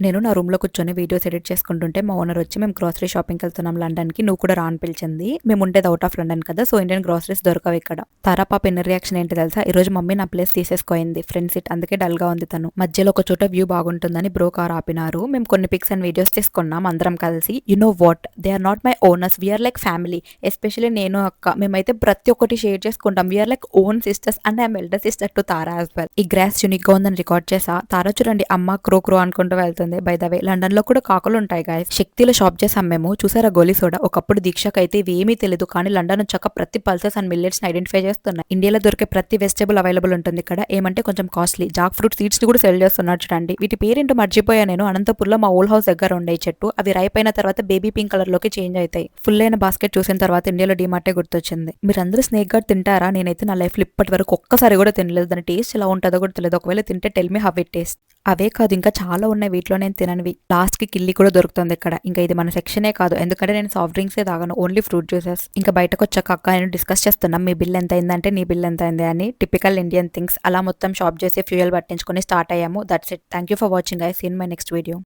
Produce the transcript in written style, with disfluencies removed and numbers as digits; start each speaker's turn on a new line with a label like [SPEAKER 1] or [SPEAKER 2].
[SPEAKER 1] నేను నా రూమ్‌లో కూర్చొని వీడియోస్ ఎడిట్ చేసుకుంటుంటే మా ఓనర్ వచ్చి మేము గ్రోసరీ షాపింగ్‌కి వెళ్తున్నాం లండన్‌కి. నువ్వు కూడా రా అని పిలిచింది. మేము ఉండేది ఔట్ ఆఫ్ లండన్ కదా! సో ఇండియన్ గ్రోసరీస్ దొరకవు ఇక్కడ. తారా పాప ఇన్నర్ రియాక్షన్ ఏంటి తెలుసా? ఈరోజు మమ్మీ నా ప్లేస్ తీసేసుకుంది ఫ్రంట్ సీట్. అందుకే డల్‌గా ఉంది తను. మధ్యలో ఒక చోట వ్యూ బాగుంటుందని బ్రో కార్ ఆపినారు. మేము కొన్ని పిక్స్ అండ్ వీడియోస్ తీసుకున్నాం అందరం కలిసి. You know what? They are not my owners. We are like family. Especially నేను అక్క మేమైతే ప్రతి ఒక్కటి షేర్ చేసుకుంటాం. We are like own sisters and I am elder sister to Tara as well. ఈ గ్రాస్ యూనిక్‌గా ఉందని రికార్డ్ చేసా. తారా చూడండి అమ్మ క్రో క్రో అనుకుంటూ వెళ్తుంది. బై ద వే లండన్ లో కూడా కాకులు ఉంటాయి గాయస్. శక్తిలో షాప్ చేసాం మేము. చూసారా గోలీ సోడా? ఒకప్పుడు దీక్షకు అయితే ఇవి ఏమీ తెలియదు, కానీ లండన్ వచ్చాక ప్రతి పల్సెస్ అండ్ మిల్లెట్స్ ని ఐడెంటిఫై చేస్తున్నాయి. ఇండియాలో దొరికే ప్రతి వెజిటబుల్ అవైలబుల్ ఉంటుంది ఇక్కడ. ఏమంటే కొంచెం కాస్ట్లీ. జాక్ ఫ్రూట్ సీడ్స్ ని కూడా సెల్ చేస్తున్నారు చూడండి. వీటి పేరేంటో మర్చిపోయా నేను. అనంతపూర్లో మా ఓల్డ్ హౌస్ దగ్గర ఉండే చెట్టు. అవి రైప్ అయిన తర్వాత బేబీ పింక్ కలర్ లోకి చేంజ్ అవుతాయి. ఫుల్ అయిన బాస్కెట్ చూసిన తర్వాత ఇండియాలో డిమార్టే గుర్తొచ్చింది. మీరందరూ స్నేక్ గార్డ్ తింటారా? నేనైతే నా లైఫ్ లో ఇప్పటి వరకు ఒక్కసారి కూడా తినలేదు. దాని టేస్ట్ ఎలా ఉంటుందో కూడా తెలియదు. ఒకవేళ తింటే tell me how it taste. అవే కాదు ఇంకా చాలా ఉన్నాయి వీటిలో నేను తిననివి. లాస్ట్ కి కిల్లి కూడా దొరుకుతుంది ఇక్కడ. ఇంకా ఇది మన సెక్షనే కాదు, ఎందుకంటే నేను సాఫ్ట్ డ్రింక్స్ ఏ తాగను, ఓన్లీ ఫ్రూట్ జ్యూసెస్. ఇంకా బయటకు వచ్చాక అక్క నేను డిస్కస్ చేస్తున్నాం మీ బిల్ ఎంత అయిందంటే నీ బిల్ ఎంత అయింది అని. Typical Indian things. అలా మొత్తం షాప్ చేసి ఫ్యూయల్ పట్టించుకొని స్టార్ట్ అయ్యాము. That's it. Thank you for watching. I seen my next video.